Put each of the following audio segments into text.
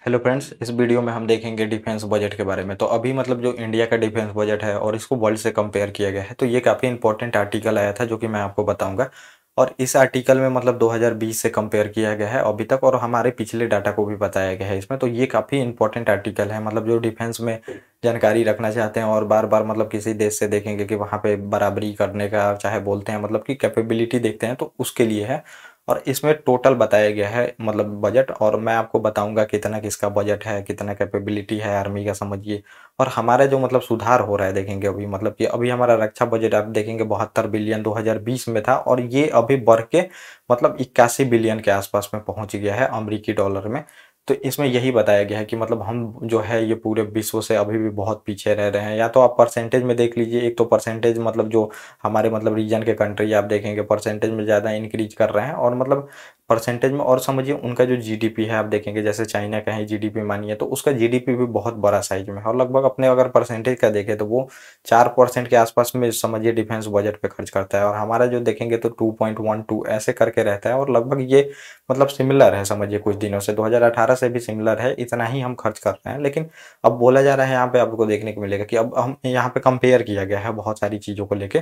Hello friends, इस video में हम देखेंगे डिफेंस बजट के बारे में। तो अभी मतलब जो इंडिया का डिफेंस बजट है और इसको वर्ल्ड से कंपेयर किया गया है, तो ये काफ़ी इंपॉर्टेंट आर्टिकल आया था जो कि मैं आपको बताऊंगा। और इस आर्टिकल में मतलब 2020 से कंपेयर किया गया है अभी तक, और हमारे पिछले डाटा को भी बताया गया है इसमें। तो ये काफ़ी इंपॉर्टेंट आर्टिकल है, मतलब जो डिफेंस में जानकारी रखना चाहते हैं और बार बार मतलब किसी देश से देखेंगे कि वहाँ पे बराबरी करने का चाहे बोलते हैं, मतलब कि कैपेबिलिटी देखते हैं, तो उसके लिए है। और इसमें टोटल बताया गया है मतलब बजट, और मैं आपको बताऊंगा कितना किसका बजट है, कितना कैपेबिलिटी है आर्मी का, समझिए। और हमारा जो मतलब सुधार हो रहा है देखेंगे अभी, मतलब कि अभी हमारा रक्षा बजट आप देखेंगे 72 बिलियन 2020 में था, और ये अभी बढ़ के मतलब 81 बिलियन के आसपास में पहुंच गया है अमरीकी डॉलर में। तो इसमें यही बताया गया है कि मतलब हम जो है ये पूरे विश्व से अभी भी बहुत पीछे रह रहे हैं। या तो आप परसेंटेज में देख लीजिए, एक तो परसेंटेज मतलब जो हमारे मतलब रीजन के कंट्री आप देखेंगे परसेंटेज में ज़्यादा इंक्रीज कर रहे हैं, और मतलब परसेंटेज में, और समझिए उनका जो जीडीपी है आप देखेंगे, जैसे चाइना का ही जीडीपी मानिए, तो उसका जीडीपी भी बहुत बड़ा साइज में है, और लगभग अपने अगर परसेंटेज का देखें तो वो 4% के आसपास में समझिए डिफेंस बजट पे खर्च करता है। और हमारा जो देखेंगे तो 2.12 ऐसे करके रहता है, और लगभग ये मतलब सिमिलर है, समझिए कुछ दिनों से 2018 से भी सिमिलर है, इतना ही हम खर्च कर रहे हैं। लेकिन अब बोला जा रहा है यहाँ पे आपको देखने को मिलेगा कि अब हम यहाँ पे कंपेयर किया गया है बहुत सारी चीज़ों को लेके।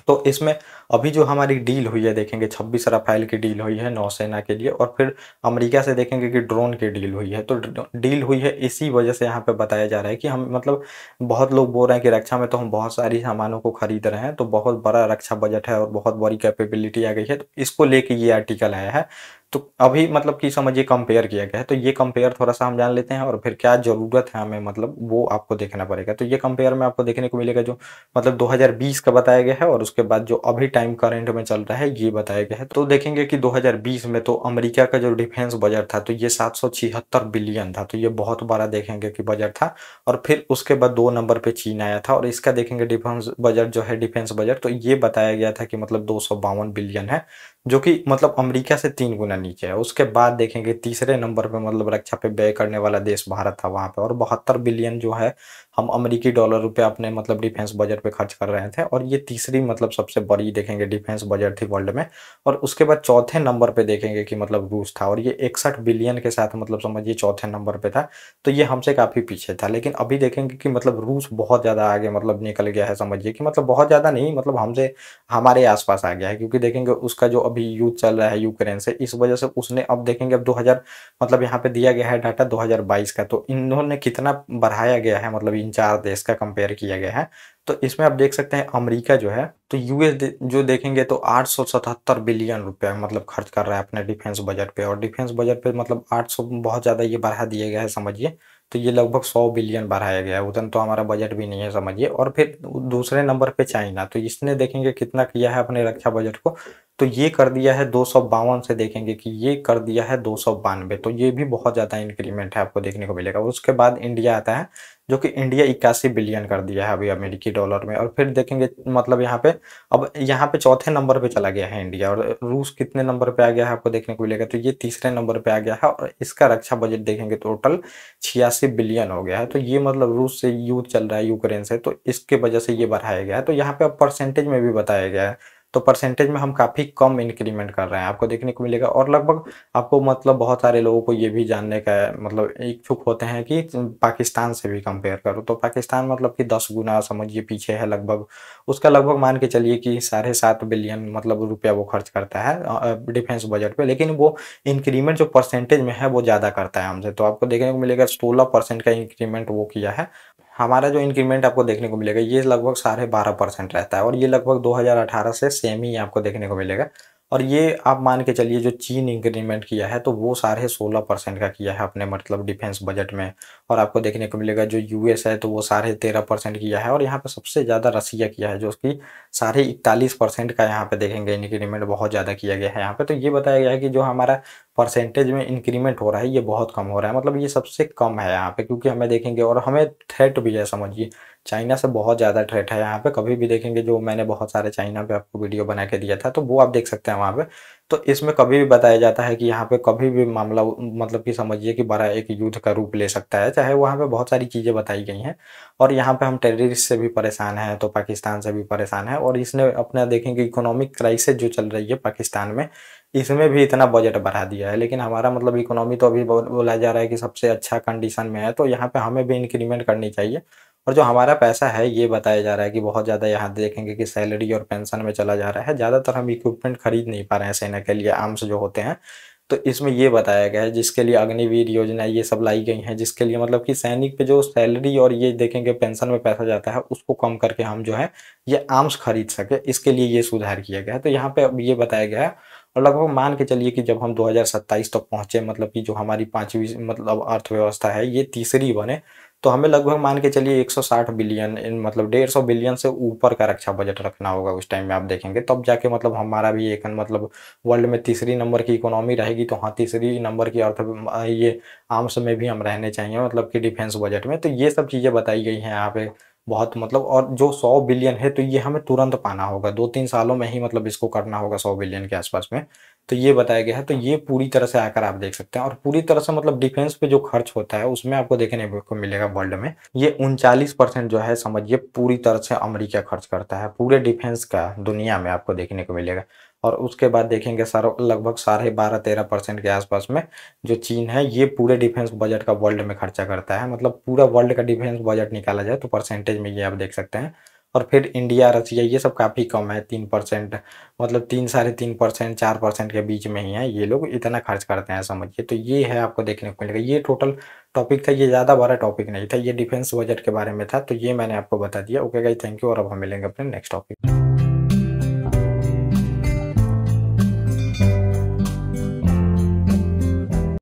तो इसमें अभी जो हमारी डील हुई है देखेंगे, 26 राफेल की डील हुई है नौसेना के लिए, और फिर अमेरिका से देखेंगे कि ड्रोन की डील हुई है। तो डील हुई है इसी वजह से यहाँ पे बताया जा रहा है कि हम मतलब बहुत लोग बोल रहे हैं कि रक्षा में तो हम बहुत सारी सामानों को खरीद रहे हैं, तो बहुत बड़ा रक्षा बजट है और बहुत बड़ी कैपेबिलिटी आ गई है, तो इसको लेके ये आर्टिकल आया है। तो अभी मतलब कि समझिए कंपेयर किया गया है, तो ये कंपेयर थोड़ा सा हम जान लेते हैं, और फिर क्या ज़रूरत है हमें, मतलब वो आपको देखना पड़ेगा। तो ये कंपेयर में आपको देखने को मिलेगा जो मतलब 2020 का बताया गया है, और उसके बाद जो अभी टाइम करंट में चल रहा है ये बताया गया है। तो देखेंगे कि 2020 में तो अमेरिका का जो डिफेंस बजट था तो ये 776 बिलियन था, तो ये बहुत बड़ा देखेंगे कि बजट था। और फिर उसके बाद 2 नंबर पे चीन आया था, और इसका देखेंगे डिफेंस बजट जो है, डिफेंस बजट, तो ये बताया गया था कि मतलब 252 बिलियन है, जो कि मतलब अमेरिका से 3 गुना नीचे है। उसके बाद देखेंगे तीसरे नंबर पे मतलब रक्षा पे व्यय करने वाला देश भारत था वहाँ पे, और 72 बिलियन जो है हम अमेरिकी डॉलर रुपए अपने मतलब डिफेंस बजट पे खर्च कर रहे थे, और ये तीसरी मतलब सबसे बड़ी देखेंगे डिफेंस बजट थी वर्ल्ड में। और उसके बाद चौथे नंबर पे देखेंगे कि मतलब रूस था, और ये 61 बिलियन के साथ मतलब समझिए चौथे नंबर पे था। तो ये हमसे काफ़ी पीछे था। लेकिन अभी देखेंगे कि मतलब रूस बहुत ज़्यादा आगे मतलब निकल गया है, समझिए कि मतलब बहुत ज़्यादा नहीं, मतलब हमसे हमारे आसपास आ गया है, क्योंकि देखेंगे उसका जो अभी युद्ध चल रहा है यूक्रेन से, इस वजह से उसने अब देखेंगे अब 2000 मतलब यहाँ पे दिया गया है डाटा 2022 का, तो इन्होंने कितना बढ़ाया गया है, मतलब इन चार देश का कंपेयर किया गया है। तो इसमें आप देख सकते हैं अमेरिका जो है, तो यूएस जो देखेंगे तो 877 बिलियन रुपया मतलब खर्च कर रहा है अपने डिफेंस बजट पे, और डिफेंस बजट पे मतलब 800 बहुत ज़्यादा ये बढ़ा दिया गया है, समझिए। तो ये लगभग 100 बिलियन बढ़ाया गया है, उतना तो हमारा बजट भी नहीं है, समझिए। और फिर दूसरे नंबर पे चाइना, तो इसने देखेंगे कितना किया है अपने रक्षा बजट को, तो ये कर दिया है 252 से, देखेंगे कि ये कर दिया है 292, तो ये भी बहुत ज़्यादा इंक्रीमेंट है आपको देखने को मिलेगा। उसके बाद इंडिया आता है, जो कि इंडिया 81 बिलियन कर दिया है अभी अमेरिकी डॉलर में। और फिर देखेंगे मतलब यहाँ पे, अब यहाँ पे चौथे नंबर पे चला गया है इंडिया, और रूस कितने नंबर पे आ गया है आपको देखने को मिलेगा, तो ये तीसरे नंबर पे आ गया है, और इसका रक्षा बजट देखेंगे टोटल 86 बिलियन हो गया है। तो ये मतलब रूस से युद्ध चल रहा है यूक्रेन से, तो इसके वजह से ये बढ़ाया गया है। तो यहाँ पे अब परसेंटेज में भी बताया गया है, तो परसेंटेज में हम काफ़ी कम इंक्रीमेंट कर रहे हैं आपको देखने को मिलेगा। और लगभग आपको मतलब बहुत सारे लोगों को ये भी जानने का मतलब इच्छुक होते हैं कि पाकिस्तान से भी कंपेयर करो, तो पाकिस्तान मतलब कि 10 गुना समझिए पीछे है लगभग। उसका लगभग मान के चलिए कि 7.5 बिलियन मतलब रुपया वो खर्च करता है डिफेंस बजट पे, लेकिन वो इंक्रीमेंट जो परसेंटेज में है वो ज़्यादा करता है हमसे। तो आपको देखने को मिलेगा 16% का इंक्रीमेंट वो किया है। हमारा जो इंक्रीमेंट आपको देखने को मिलेगा ये लगभग 12.5% रहता है, और ये लगभग 2018 से सेम ही आपको देखने को मिलेगा। और ये आप मान के चलिए जो चीन इंक्रीमेंट किया है तो वो 16.5% का किया है अपने मतलब डिफेंस बजट में। और आपको देखने को मिलेगा जो यूएस है तो वो 13.5% किया है, और यहाँ पे सबसे ज़्यादा रसिया किया है जो कि 41.5% का यहाँ पे देखेंगे इंक्रीमेंट बहुत ज़्यादा किया गया है यहाँ पे। तो ये बताया गया है कि जो हमारा परसेंटेज में इंक्रीमेंट हो रहा है ये बहुत कम हो रहा है, मतलब ये सबसे कम है यहाँ पे, क्योंकि हमें देखेंगे और हमें थ्रेट भी है, समझिए चाइना से बहुत ज़्यादा थ्रेट है यहाँ पे। कभी भी देखेंगे, जो मैंने बहुत सारे चाइना पे आपको वीडियो बना के दिया था तो वो आप देख सकते हैं वहाँ पे। तो इसमें कभी भी बताया जाता है कि यहाँ पे कभी भी मामला मतलब कि समझिए कि बड़ा एक युद्ध का रूप ले सकता है, चाहे वहाँ पे बहुत सारी चीज़ें बताई गई हैं। और यहाँ पे हम टेररिस्ट से भी परेशान हैं, तो पाकिस्तान से भी परेशान है, और इसने अपना देखेंगे इकोनॉमिक क्राइसिस जो चल रही है पाकिस्तान में, इसमें भी इतना बजट बढ़ा दिया है। लेकिन हमारा मतलब इकोनॉमी तो अभी बोला जा रहा है कि सबसे अच्छा कंडीशन में है, तो यहाँ पे हमें भी इंक्रीमेंट करनी चाहिए। और जो हमारा पैसा है ये बताया जा रहा है कि बहुत ज़्यादा यहाँ देखेंगे कि सैलरी और पेंशन में चला जा रहा है। ज़्यादातर हम इक्विपमेंट खरीद नहीं पा रहे हैं सेना के लिए, आर्म्स जो होते हैं। तो इसमें ये बताया गया है जिसके लिए अग्निवीर योजना ये सब लाई गई हैं, जिसके लिए मतलब कि सैनिक पे जो सैलरी और ये देखेंगे पेंशन में पैसा जाता है उसको कम करके हम जो है ये आर्म्स खरीद सके, इसके लिए ये सुधार किया गया है। तो यहाँ पे अब ये बताया गया है, और लगभग मान के चलिए कि जब हम 2027 तक पहुंचे, मतलब कि जो हमारी पांचवी मतलब अर्थव्यवस्था है ये तीसरी बने, तो हमें लगभग मान के चलिए 160 बिलियन मतलब 150 बिलियन से ऊपर का रक्षा बजट रखना होगा उस टाइम में। आप देखेंगे तब जाके मतलब हमारा भी एक मतलब वर्ल्ड में तीसरी नंबर की इकोनॉमी रहेगी, तो हाँ तीसरी नंबर की अर्थ ये आर्म्स में भी हम रहने चाहिए मतलब कि डिफेंस बजट में। तो ये सब चीज़ें बताई गई हैं यहाँ पे बहुत मतलब। और जो 100 बिलियन है तो ये हमें तुरंत पाना होगा, 2-3 सालों में ही मतलब इसको करना होगा 100 बिलियन के आसपास में। तो ये बताया गया है। तो ये पूरी तरह से आकर आप देख सकते हैं, और पूरी तरह से मतलब डिफेंस पे जो खर्च होता है उसमें आपको देखने को मिलेगा वर्ल्ड में ये 39% जो है समझिए पूरी तरह से अमेरिका खर्च करता है पूरे डिफेंस का, दुनिया में आपको देखने को मिलेगा। और उसके बाद देखेंगे सर लगभग 12.5-13% के आसपास में जो चीन है ये पूरे डिफेंस बजट का वर्ल्ड में खर्चा करता है। मतलब पूरा वर्ल्ड का डिफेंस बजट निकाला जाए तो परसेंटेज में ये आप देख सकते हैं। और फिर इंडिया, रसिया ये सब काफ़ी कम है, 3%, मतलब 3-3.5%, 4% के बीच में ही है, ये लोग इतना खर्च करते हैं समझिए। तो ये है आपको देखने को मिलेगा। ये टोटल टॉपिक था, ये ज़्यादा बड़ा टॉपिक नहीं था, ये डिफेंस बजट के बारे में था। तो ये मैंने आपको बता दिया। ओके गाइस, थैंक यू, और अब हम मिलेंगे अपने नेक्स्ट टॉपिक।